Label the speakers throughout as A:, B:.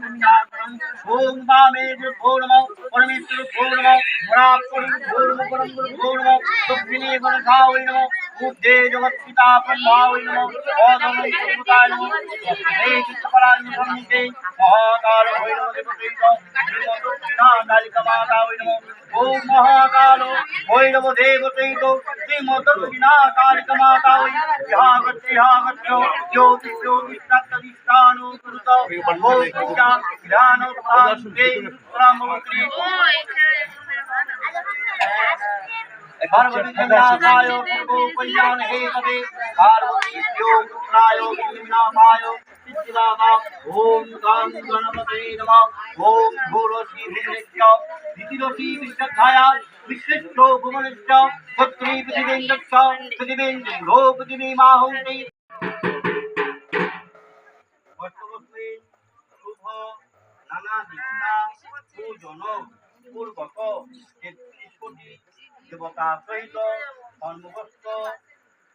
A: ओम वामे गुरुभ्यो नमः परमेश्वरुभ्यो नमः परात्परुभ्यो नमः परमगुरुभ्यो नमः दक्षिणे गणधावै नमः ऊर्ध्वे जगत्पिता ब्रह्मावै नमः ओदमं सर्वताय नमः हे चित्तपराय नमः महाकाल भैरवदेवते कालिकमातावै नमः ओम महाकाल भैरव देवते श्रीमद्दक्षिणा कालिकमातावै ह्यागच्छ ज्योतिष्ठानो कुरुत ध्यान पार्वतीनाथाय पूर्वो कल्याण हे तदे पार्वतीभ्यो पुत्राय विघ्नाभाय सिद्धिदाता ओम गं गणपते नमः ओम भूरसी भूमिश्च द्वितीयसी विश्वधाया विशिष्टो भुवनश्च पृथ्वी पृथिवीन्द्रश्च पृथिवीन्द्रो पृथिवीमाहुति বর্তমানে শুভ নানা দীক্ষা পূজন পূর্বক ৩৩ কোটি দেবতা সহিত সন্মুখস্থ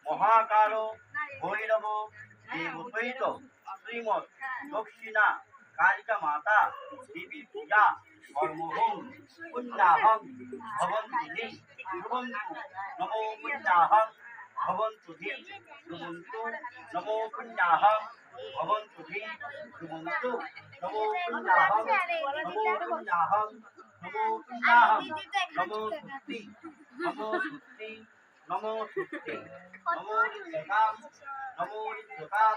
A: মহাকাল ভৈরব দেব সহিত শ্রীমৎ দক্ষিণা কালিকা মাতা দেবী পূজা কর্মহং পুণ্যাহং ভবন্তু হি ধ্রুবন্তু নমো পুণ্যাহং ভবন্তু হি ধ্রুবন্তু নমো পুণ্যাহং भवन्तु हि ध्रुवन्तु नमो पुण्याहं नमो पुण्याहं नमो पुण्याहं नमो सुक्ति नमो सुक्ति नमो सुक्ति नमो रिद्धतां नमो रिद्धतां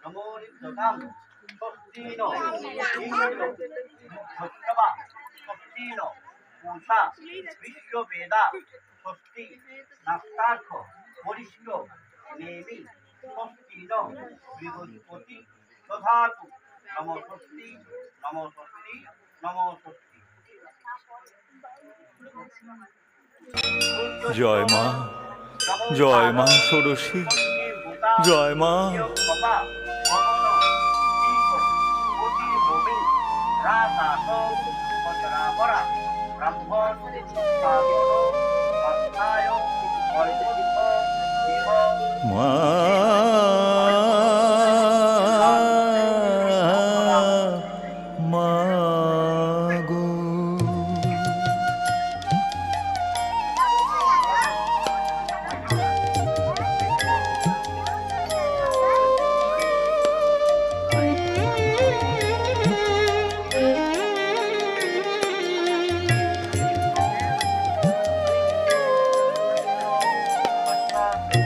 A: नमो रिद्धतां स्वस्तिनो इंद्रो भक्तवा स्वस्तिनो पूषा विश्ववेदा स्वस्ति नास्तार्थ वरिष्ठ नेमि स्वस्तिनो बृहस्पति दधातु नमो स्वस्ति नमो स्वस्ति नमो स्वस्ति।
B: জয় মা জয় মা ষোড়শী জয় মা মা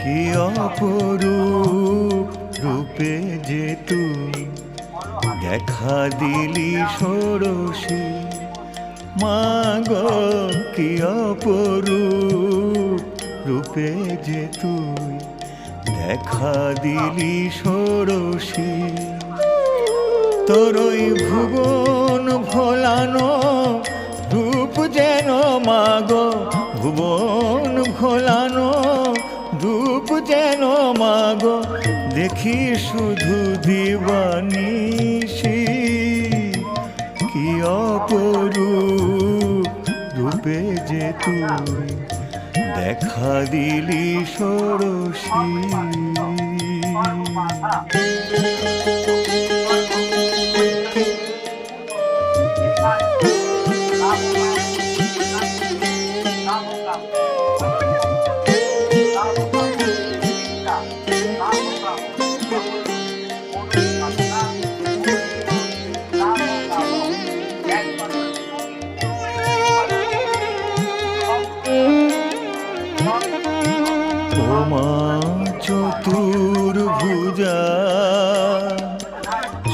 B: কি অপরূপ রূপে যে তুই দেখা দিলি ষোড়শী মা গো কি অপরূপ রূপে যে তুই দেখা দিলি ষোড়শী তোর ওই ভুবন ভোলানো রূপ যেন মা গো ভুবন ভোলানো রূপ যেন মাগো দেখি শুধু দিবানিশি কি অপরূপ রূপে যে তুই দেখা দিলি ষোড়শী চতুর্ভুজা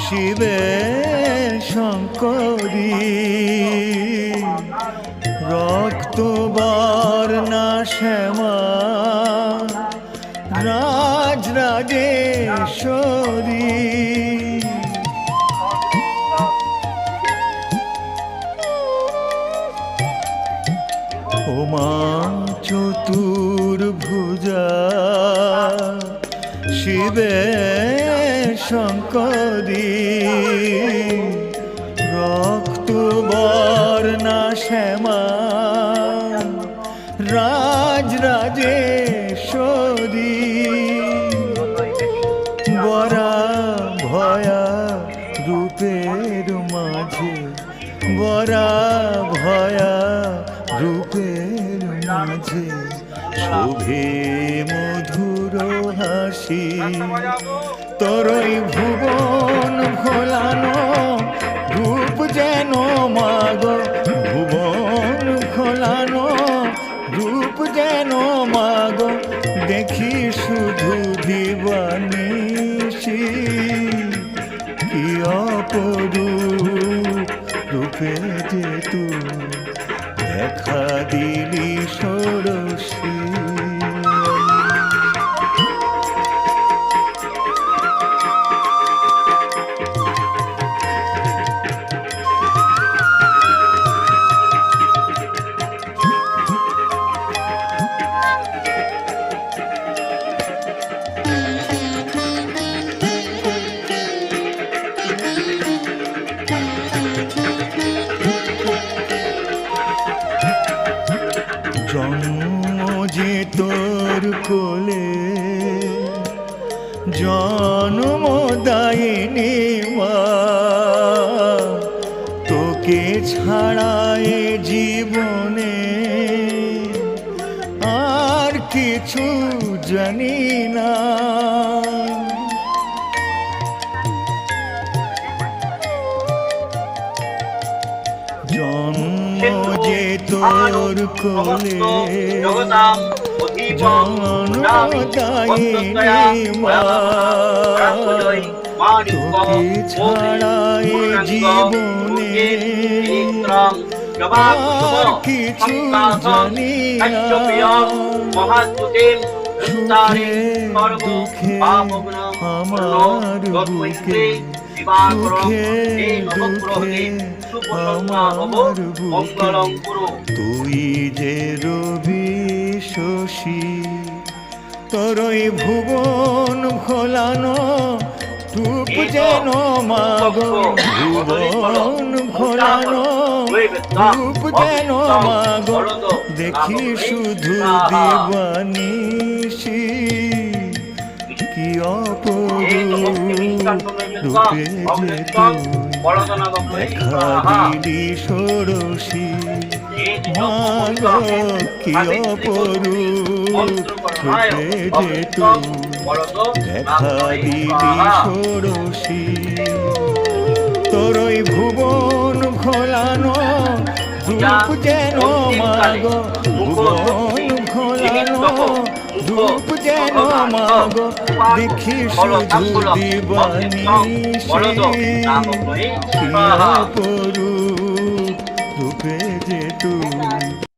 B: শিবের শঙ্করী রক্তবর্ণা শ্যামা রাজরাজেশ্বরী ওমা চতুর্ভুজা শিবে শঙ্করী রক্তবর্ণা শ্যামা রাজরাজেশ্বরী বরা দুঃখের মাঝে বরা ভয়া রূপের মাঝে শোভে মধুর হাসি তোরই ভুবন ভোলানো রূপ যেন মাগো ভুবন ভোলানো রূপ যেন মাগো দেখি শুধু দিবানিশি কি অপরূপ রূপে যে তুই দেখা দিলি ষোড়শী জন্ম যে তোর কোলে জন্ম দায়িনী মা তোকে ছাড়ায় জীবনে আর কিছু জানি না জন্ম যে তোর কোলে জন্মদায়িনী মা তোকে ছাড়ায় জীবনে আর কিছু জানি না সুখে দুঃখে আমার বুকে সুখে দুঃখে আমার বুকে তুই যে রবি শশী তোরই ভুবন ভোলানো রূপ যেন মাগো ভুবন ভোলানো রূপ যেন মাগো দেখি শুধু দিবানিশি কি অপরূপ রূপে যে তুই দেখা দিলি ষোড়শী মাগো কি অপরূপ রূপে যে তুই দেখা দিলি ষোড়শী তোরই ভুবন ভোলানো রূপ যেন মাগো ভুবন ভোলানো রূপ যেন মাগো দেখি শুধু দিবানিশি কি অপরূপ রূপে যে তুই